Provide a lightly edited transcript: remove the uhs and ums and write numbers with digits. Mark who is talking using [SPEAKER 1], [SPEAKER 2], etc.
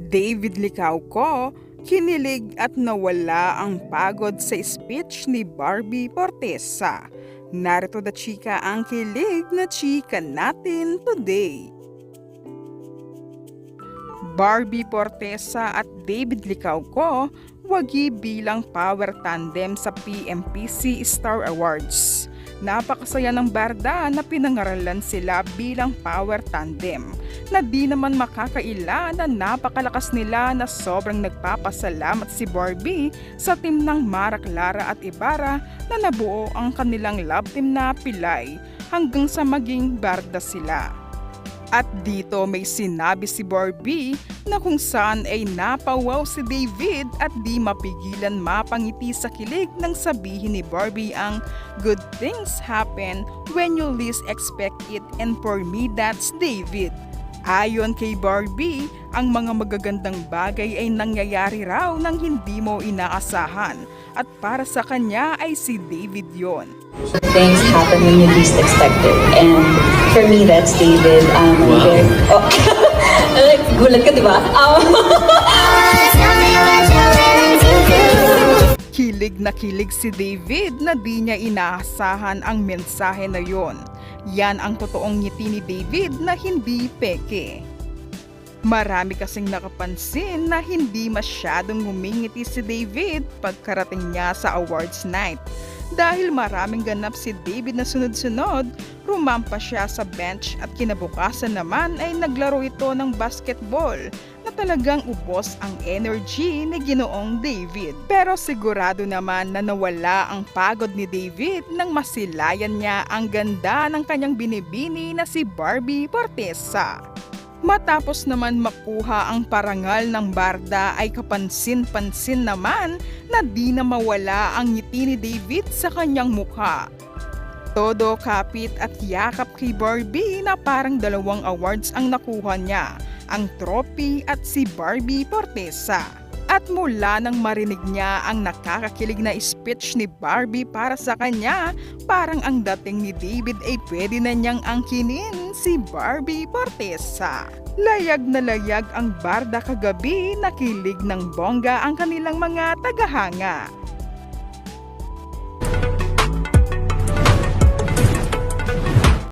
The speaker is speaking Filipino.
[SPEAKER 1] David Licauco, kinilig at nawala ang pagod sa speech ni Barbie Fortesa. Narito na chika ang kilig na chika natin today. Barbie Fortesa at David Licauco wagi bilang power tandem sa PMPC Star Awards. Napakasaya ng barda na pinangaralan sila bilang power tandem na di naman makakaila na napakalakas nila na sobrang nagpapasalamat si Barbie sa team ng Mara Clara at Ibarra na nabuo ang kanilang love team na Pilay hanggang sa maging barda sila. At dito may sinabi si Barbie na kung saan ay napawaw si David at di mapigilan mapangiti sa kilig nang sabihin ni Barbie ang good things happen when you least expect it, and for me that's David. Ayon kay Barbie, ang mga magagandang bagay ay nangyayari raw nang hindi mo inaasahan at para sa kanya ay si David yon.
[SPEAKER 2] Things happen when you least expect it, and for me that's David. Gulat ka, di ba?
[SPEAKER 1] Kilig na kilig si David na di niya inaasahan ang mensahe na yon. Yan ang totoong ngiti ni David na hindi peke. Marami kasing nakapansin na hindi masyadong ngumingiti si David pagkarating niya sa awards night. Dahil maraming ganap si David na sunod-sunod, rumampa siya sa bench at kinabukasan naman ay naglaro ito ng basketball na talagang ubos ang energy ni Ginoong David. Pero sigurado naman na nawala ang pagod ni David nang masilayan niya ang ganda ng kanyang binibini na si Barbie Fortesa. Matapos naman makuha ang parangal ng barda ay kapansin-pansin naman na di na mawala ang ngiti ni David sa kanyang mukha. Todo kapit at yakap kay Barbie na parang 2 awards ang nakuha niya, ang trophy at si Barbie Fortesa. At mula nang marinig niya ang nakakakilig na speech ni Barbie para sa kanya, parang ang dating ni David ay pwede na niyang angkinin si Barbie Fortesa. Layag na layag ang barda kagabi, nakilig ng bongga ang kanilang mga tagahanga.